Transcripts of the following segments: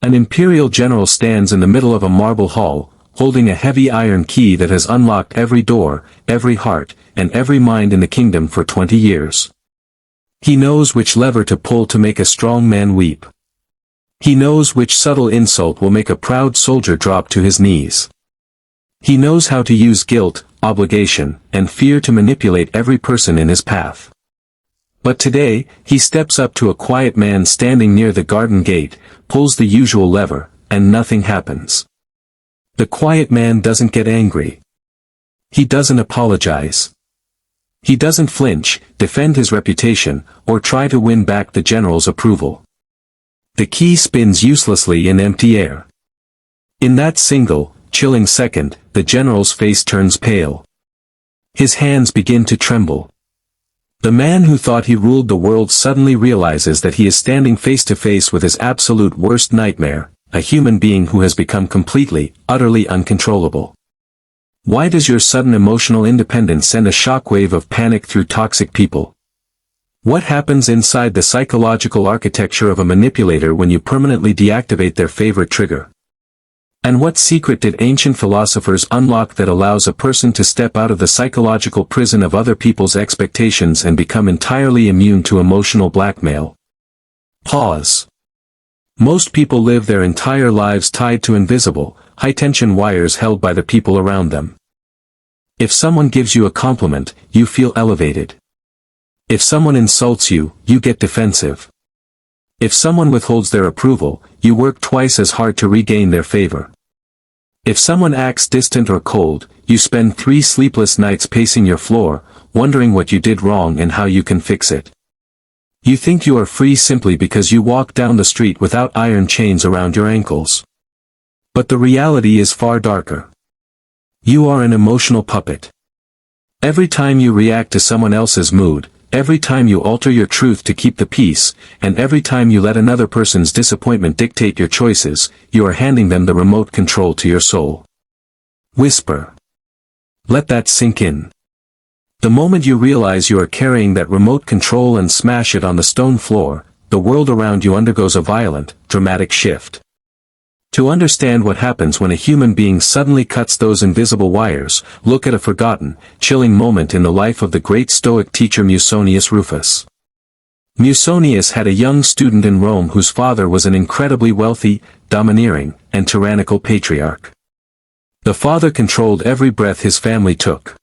An imperial general stands in the middle of a marble hall, holding a heavy iron key that has unlocked every door, every heart, and every mind in the kingdom for 20 years. He knows which lever to pull to make a strong man weep. He knows which subtle insult will make a proud soldier drop to his knees. He knows how to use guilt, obligation, and fear to manipulate every person in his path. But today, he steps up to a quiet man standing near the garden gate, pulls the usual lever, and nothing happens. The quiet man doesn't get angry. He doesn't apologize. He doesn't flinch, defend his reputation, or try to win back the general's approval. The key spins uselessly in empty air. In that single, chilling second, the general's face turns pale. His hands begin to tremble. The man who thought he ruled the world suddenly realizes that he is standing face to face with his absolute worst nightmare, a human being who has become completely, utterly uncontrollable. Why does your sudden emotional independence send a shockwave of panic through toxic people? What happens inside the psychological architecture of a manipulator when you permanently deactivate their favorite trigger? And what secret did ancient philosophers unlock that allows a person to step out of the psychological prison of other people's expectations and become entirely immune to emotional blackmail? Pause. Most people live their entire lives tied to invisible, high-tension wires held by the people around them. If someone gives you a compliment, you feel elevated. If someone insults you, you get defensive. If someone withholds their approval, you work twice as hard to regain their favor. If someone acts distant or cold, you spend 3 sleepless nights pacing your floor, wondering what you did wrong and how you can fix it. You think you are free simply because you walk down the street without iron chains around your ankles. But the reality is far darker. You are an emotional puppet. Every time you react to someone else's mood, every time you alter your truth to keep the peace, and every time you let another person's disappointment dictate your choices, you are handing them the remote control to your soul. Whisper. Let that sink in. The moment you realize you are carrying that remote control and smash it on the stone floor, the world around you undergoes a violent, dramatic shift. To understand what happens when a human being suddenly cuts those invisible wires, look at a forgotten, chilling moment in the life of the great Stoic teacher Musonius Rufus. Musonius had a young student in Rome whose father was an incredibly wealthy, domineering, and tyrannical patriarch. The father controlled every breath his family took.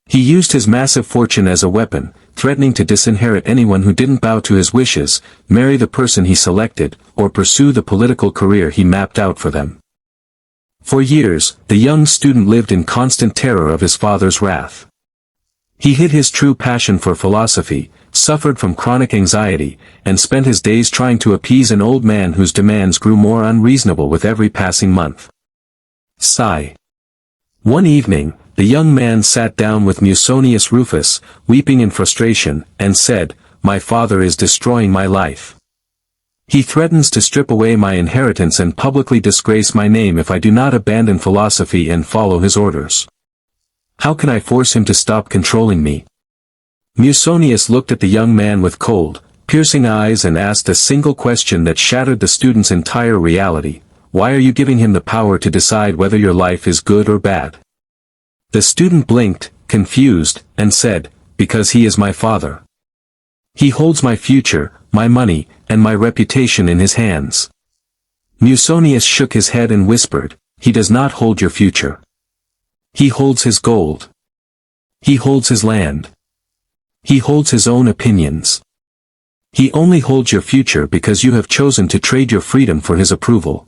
He used his massive fortune as a weapon, threatening to disinherit anyone who didn't bow to his wishes, marry the person he selected, or pursue the political career he mapped out for them. For years, the young student lived in constant terror of his father's wrath. He hid his true passion for philosophy, suffered from chronic anxiety, and spent his days trying to appease an old man whose demands grew more unreasonable with every passing month. Sigh. One evening, the young man sat down with Musonius Rufus, weeping in frustration, and said, "My father is destroying my life. He threatens to strip away my inheritance and publicly disgrace my name if I do not abandon philosophy and follow his orders. How can I force him to stop controlling me?" Musonius looked at the young man with cold, piercing eyes and asked a single question that shattered the student's entire reality. Why are you giving him the power to decide whether your life is good or bad? The student blinked, confused, and said, "Because he is my father. He holds my future, my money, and my reputation in his hands." Musonius shook his head and whispered, "He does not hold your future. He holds his gold. He holds his land. He holds his own opinions. He only holds your future because you have chosen to trade your freedom for his approval.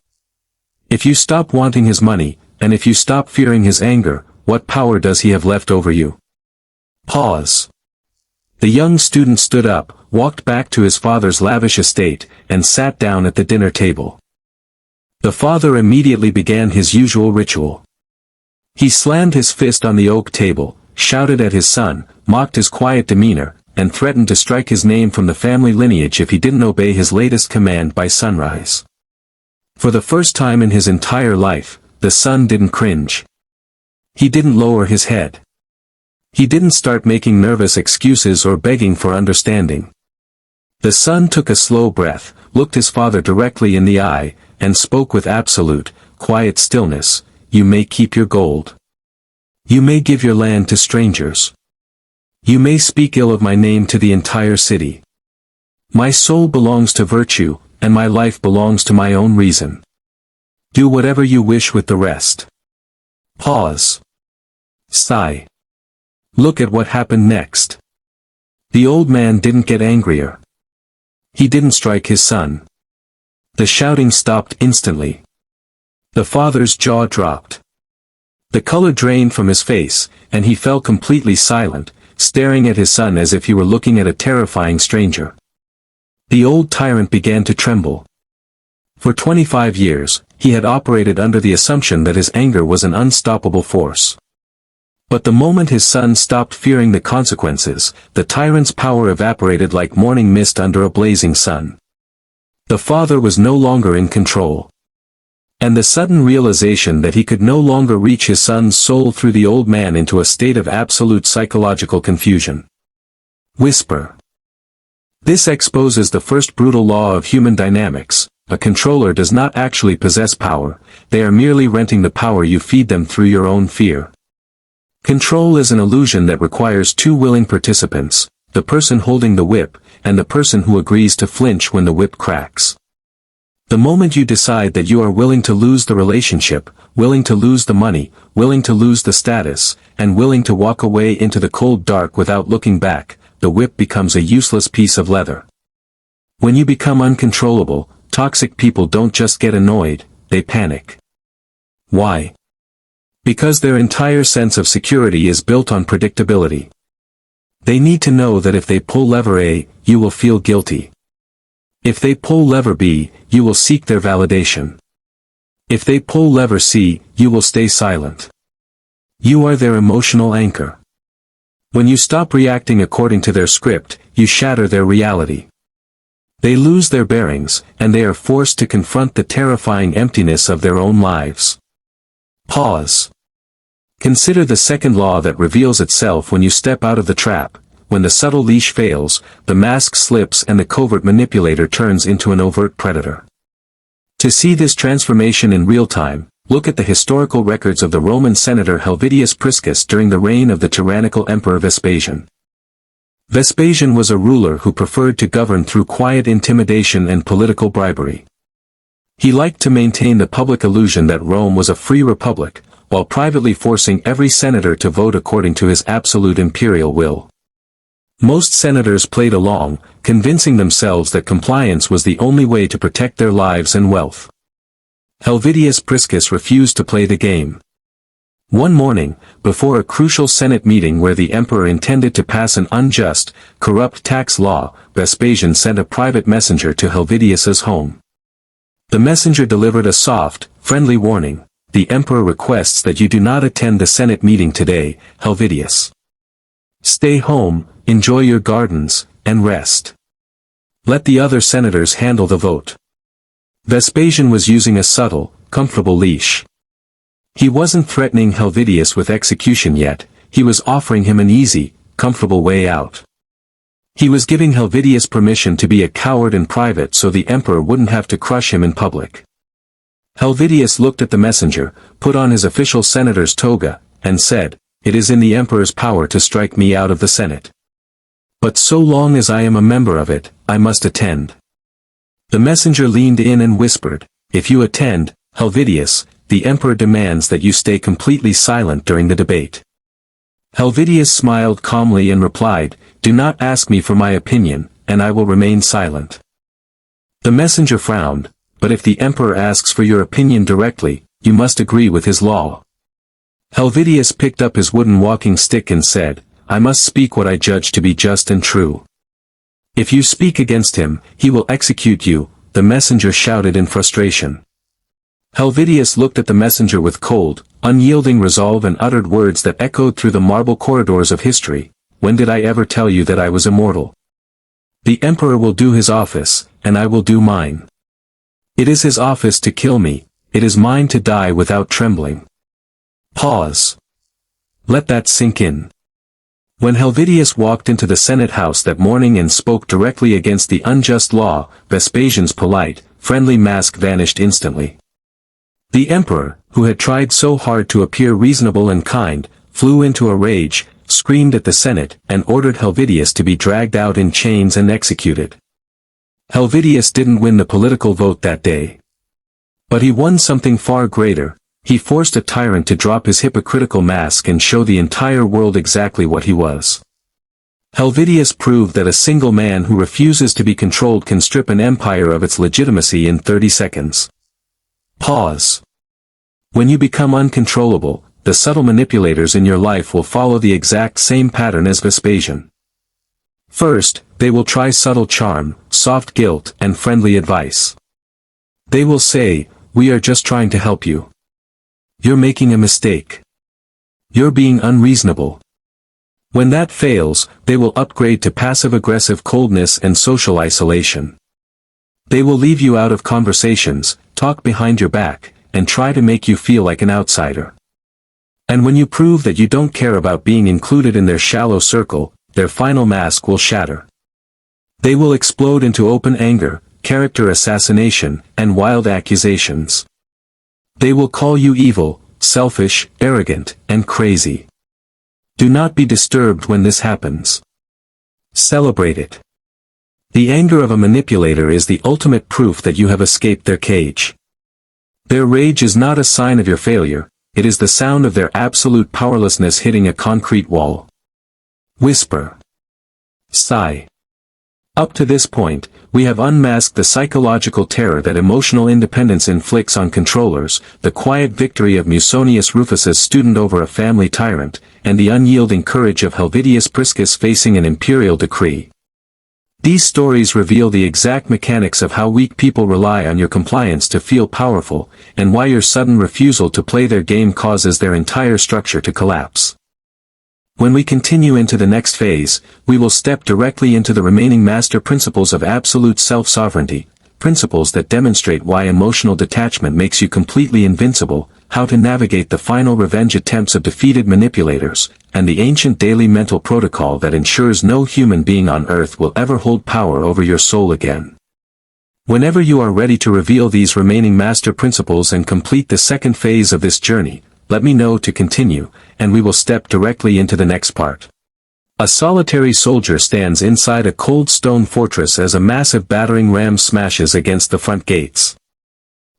If you stop wanting his money, and if you stop fearing his anger, what power does he have left over you?" Pause. The young student stood up, walked back to his father's lavish estate, and sat down at the dinner table. The father immediately began his usual ritual. He slammed his fist on the oak table, shouted at his son, mocked his quiet demeanor, and threatened to strike his name from the family lineage if he didn't obey his latest command by sunrise. For the first time in his entire life, the son didn't cringe. He didn't lower his head. He didn't start making nervous excuses or begging for understanding. The son took a slow breath, looked his father directly in the eye, and spoke with absolute, quiet stillness, "You may keep your gold. You may give your land to strangers. You may speak ill of my name to the entire city. My soul belongs to virtue, and my life belongs to my own reason. Do whatever you wish with the rest." Pause. Sigh. Look at what happened next. The old man didn't get angrier. He didn't strike his son. The shouting stopped instantly. The father's jaw dropped. The color drained from his face, and he fell completely silent, staring at his son as if he were looking at a terrifying stranger. The old tyrant began to tremble. For 25 years, he had operated under the assumption that his anger was an unstoppable force. But the moment his son stopped fearing the consequences, the tyrant's power evaporated like morning mist under a blazing sun. The father was no longer in control. And the sudden realization that he could no longer reach his son's soul threw the old man into a state of absolute psychological confusion. Whisper. This exposes the first brutal law of human dynamics: a controller does not actually possess power, they are merely renting the power you feed them through your own fear. Control is an illusion that requires two willing participants, the person holding the whip, and the person who agrees to flinch when the whip cracks. The moment you decide that you are willing to lose the relationship, willing to lose the money, willing to lose the status, and willing to walk away into the cold dark without looking back, the whip becomes a useless piece of leather. When you become uncontrollable, toxic people don't just get annoyed, they panic. Why? Because their entire sense of security is built on predictability. They need to know that if they pull lever A, you will feel guilty. If they pull lever B, you will seek their validation. If they pull lever C, you will stay silent. You are their emotional anchor. When you stop reacting according to their script, you shatter their reality. They lose their bearings, and they are forced to confront the terrifying emptiness of their own lives. Pause. Consider the second law that reveals itself when you step out of the trap. When the subtle leash fails, the mask slips and the covert manipulator turns into an overt predator. To see this transformation in real time, look at the historical records of the Roman senator Helvidius Priscus during the reign of the tyrannical emperor Vespasian. Vespasian was a ruler who preferred to govern through quiet intimidation and political bribery. He liked to maintain the public illusion that Rome was a free republic, while privately forcing every senator to vote according to his absolute imperial will. Most senators played along, convincing themselves that compliance was the only way to protect their lives and wealth. Helvidius Priscus refused to play the game. One morning, before a crucial Senate meeting where the emperor intended to pass an unjust, corrupt tax law, Vespasian sent a private messenger to Helvidius's home. The messenger delivered a soft, friendly warning: "The emperor requests that you do not attend the Senate meeting today, Helvidius. Stay home, enjoy your gardens, and rest. Let the other senators handle the vote." Vespasian was using a subtle, comfortable leash. He wasn't threatening Helvidius with execution yet, he was offering him an easy, comfortable way out. He was giving Helvidius permission to be a coward in private so the emperor wouldn't have to crush him in public. Helvidius looked at the messenger, put on his official senator's toga, and said, "It is in the emperor's power to strike me out of the Senate. But so long as I am a member of it, I must attend." The messenger leaned in and whispered, "If you attend, Helvidius, the emperor demands that you stay completely silent during the debate." Helvidius smiled calmly and replied, "Do not ask me for my opinion, and I will remain silent." The messenger frowned, "But if the emperor asks for your opinion directly, you must agree with his law." Helvidius picked up his wooden walking stick and said, "I must speak what I judge to be just and true. If you speak against him, he will execute you," the messenger shouted in frustration. Helvidius looked at the messenger with cold, unyielding resolve and uttered words that echoed through the marble corridors of history. "When did I ever tell you that I was immortal? The emperor will do his office, and I will do mine. It is his office to kill me, it is mine to die without trembling." Pause. Let that sink in. When Helvidius walked into the Senate house that morning and spoke directly against the unjust law, Vespasian's polite, friendly mask vanished instantly. The emperor, who had tried so hard to appear reasonable and kind, flew into a rage, screamed at the Senate, and ordered Helvidius to be dragged out in chains and executed. Helvidius didn't win the political vote that day. But he won something far greater. He forced a tyrant to drop his hypocritical mask and show the entire world exactly what he was. Helvidius proved that a single man who refuses to be controlled can strip an empire of its legitimacy in 30 seconds. Pause. When you become uncontrollable, the subtle manipulators in your life will follow the exact same pattern as Vespasian. First, they will try subtle charm, soft guilt, and friendly advice. They will say, "We are just trying to help you. You're making a mistake. You're being unreasonable." When that fails, they will upgrade to passive-aggressive coldness and social isolation. They will leave you out of conversations, talk behind your back, and try to make you feel like an outsider. And when you prove that you don't care about being included in their shallow circle, their final mask will shatter. They will explode into open anger, character assassination, and wild accusations. They will call you evil, selfish, arrogant, and crazy. Do not be disturbed when this happens. Celebrate it. The anger of a manipulator is the ultimate proof that you have escaped their cage. Their rage is not a sign of your failure, it is the sound of their absolute powerlessness hitting a concrete wall. Whisper. Sigh. Up to this point, we have unmasked the psychological terror that emotional independence inflicts on controllers, the quiet victory of Musonius Rufus's student over a family tyrant, and the unyielding courage of Helvidius Priscus facing an imperial decree. These stories reveal the exact mechanics of how weak people rely on your compliance to feel powerful, and why your sudden refusal to play their game causes their entire structure to collapse. When we continue into the next phase, we will step directly into the remaining master principles of absolute self-sovereignty, principles that demonstrate why emotional detachment makes you completely invincible, how to navigate the final revenge attempts of defeated manipulators, and the ancient daily mental protocol that ensures no human being on earth will ever hold power over your soul again. Whenever you are ready to reveal these remaining master principles and complete the second phase of this journey, let me know to continue, and we will step directly into the next part. A solitary soldier stands inside a cold stone fortress as a massive battering ram smashes against the front gates.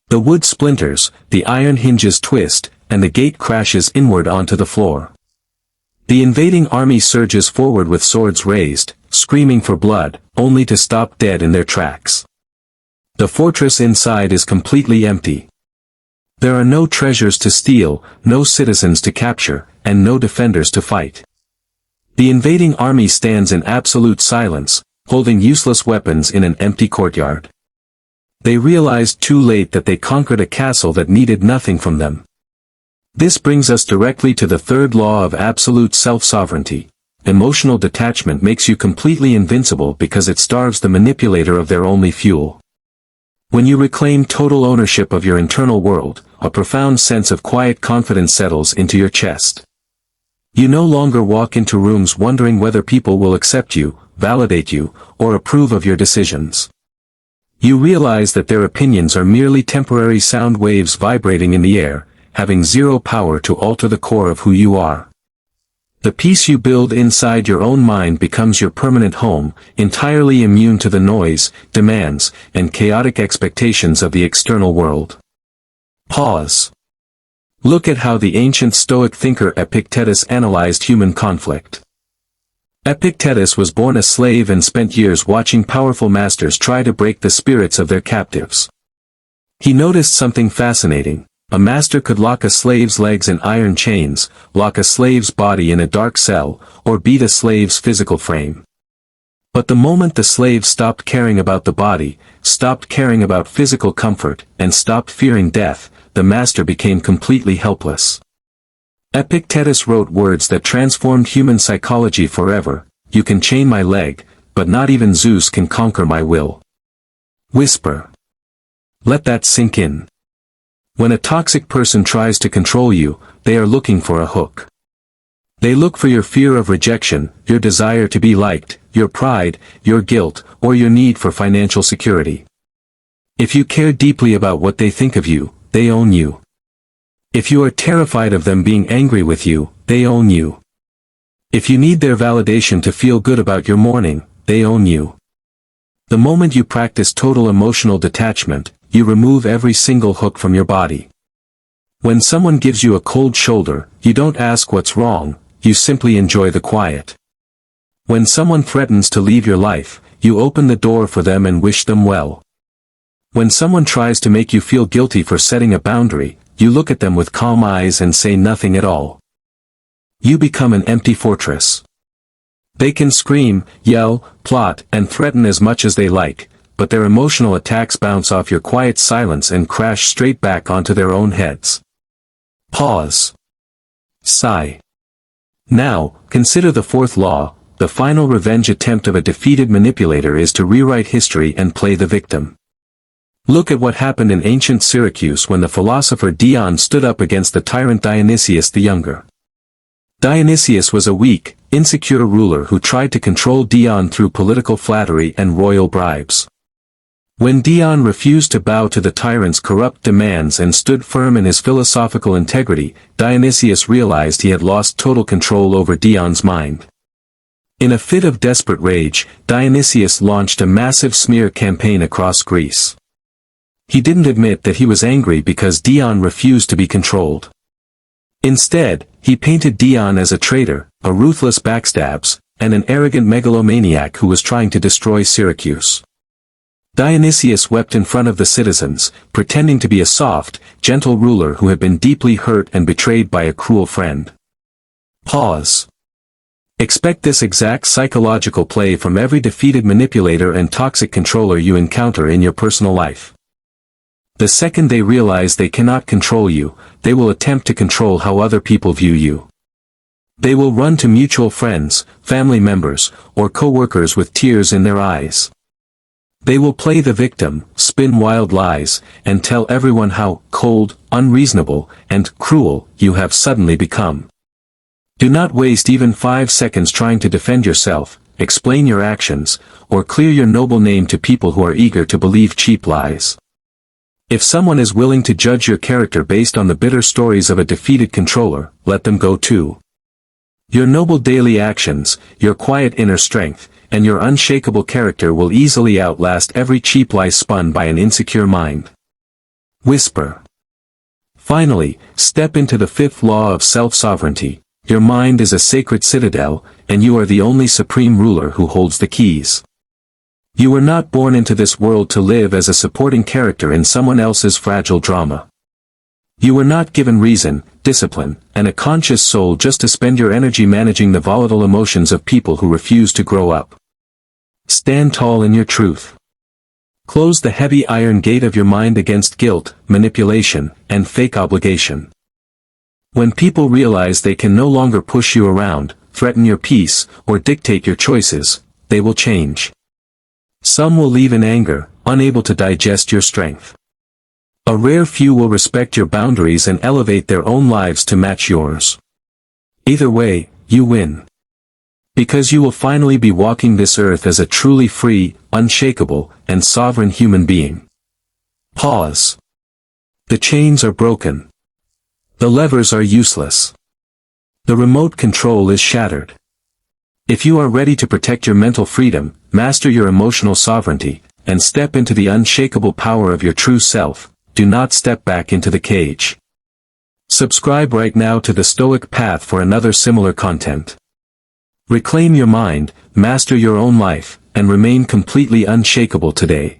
The wood splinters, the iron hinges twist, and the gate crashes inward onto the floor. The invading army surges forward with swords raised, screaming for blood, only to stop dead in their tracks. The fortress inside is completely empty. There are no treasures to steal, no citizens to capture, and no defenders to fight. The invading army stands in absolute silence, holding useless weapons in an empty courtyard. They realized too late that they conquered a castle that needed nothing from them. This brings us directly to the third law of absolute self-sovereignty. Emotional detachment makes you completely invincible because it starves the manipulator of their only fuel. When you reclaim total ownership of your internal world, a profound sense of quiet confidence settles into your chest. You no longer walk into rooms wondering whether people will accept you, validate you, or approve of your decisions. You realize that their opinions are merely temporary sound waves vibrating in the air, having zero power to alter the core of who you are. The peace you build inside your own mind becomes your permanent home, entirely immune to the noise, demands, and chaotic expectations of the external world. Pause. Look at how the ancient Stoic thinker Epictetus analyzed human conflict. Epictetus was born a slave and spent years watching powerful masters try to break the spirits of their captives. He noticed something fascinating. A master could lock a slave's legs in iron chains, lock a slave's body in a dark cell, or beat a slave's physical frame. But the moment the slave stopped caring about the body, stopped caring about physical comfort, and stopped fearing death, the master became completely helpless. Epictetus wrote words that transformed human psychology forever: "You can chain my leg, but not even Zeus can conquer my will." Whisper. Let that sink in. When a toxic person tries to control you, they are looking for a hook. They look for your fear of rejection, your desire to be liked, your pride, your guilt, or your need for financial security. If you care deeply about what they think of you, they own you. If you are terrified of them being angry with you, they own you. If you need their validation to feel good about your morning, they own you. The moment you practice total emotional detachment, you remove every single hook from your body. When someone gives you a cold shoulder, you don't ask what's wrong, you simply enjoy the quiet. When someone threatens to leave your life, you open the door for them and wish them well. When someone tries to make you feel guilty for setting a boundary, you look at them with calm eyes and say nothing at all. You become an empty fortress. They can scream, yell, plot, and threaten as much as they like, but their emotional attacks bounce off your quiet silence and crash straight back onto their own heads. Pause. Sigh. Now, consider the fourth law. The final revenge attempt of a defeated manipulator is to rewrite history and play the victim. Look at what happened in ancient Syracuse when the philosopher Dion stood up against the tyrant Dionysius the Younger. Dionysius was a weak, insecure ruler who tried to control Dion through political flattery and royal bribes. When Dion refused to bow to the tyrant's corrupt demands and stood firm in his philosophical integrity, Dionysius realized he had lost total control over Dion's mind. In a fit of desperate rage, Dionysius launched a massive smear campaign across Greece. He didn't admit that he was angry because Dion refused to be controlled. Instead, he painted Dion as a traitor, a ruthless backstabs, and an arrogant megalomaniac who was trying to destroy Syracuse. Dionysius wept in front of the citizens, pretending to be a soft, gentle ruler who had been deeply hurt and betrayed by a cruel friend. Pause. Expect this exact psychological play from every defeated manipulator and toxic controller you encounter in your personal life. The second they realize they cannot control you, they will attempt to control how other people view you. They will run to mutual friends, family members, or co-workers with tears in their eyes. They will play the victim, spin wild lies, and tell everyone how cold, unreasonable, and cruel you have suddenly become. Do not waste even 5 seconds trying to defend yourself, explain your actions, or clear your noble name to people who are eager to believe cheap lies. If someone is willing to judge your character based on the bitter stories of a defeated controller, let them go too. Your noble daily actions, your quiet inner strength, and your unshakable character will easily outlast every cheap lie spun by an insecure mind. Whisper. Finally, step into the fifth law of self-sovereignty. Your mind is a sacred citadel, and you are the only supreme ruler who holds the keys. You were not born into this world to live as a supporting character in someone else's fragile drama. You were not given reason, discipline, and a conscious soul just to spend your energy managing the volatile emotions of people who refuse to grow up. Stand tall in your truth. Close the heavy iron gate of your mind against guilt, manipulation, and fake obligation. When people realize they can no longer push you around, threaten your peace, or dictate your choices, they will change. Some will leave in anger, unable to digest your strength. A rare few will respect your boundaries and elevate their own lives to match yours. Either way, you win. Because you will finally be walking this earth as a truly free, unshakable, and sovereign human being. Pause. The chains are broken. The levers are useless. The remote control is shattered. If you are ready to protect your mental freedom, master your emotional sovereignty, and step into the unshakable power of your true self, do not step back into the cage. Subscribe right now to the Stoic Path for another similar content. Reclaim your mind, master your own life, and remain completely unshakable today.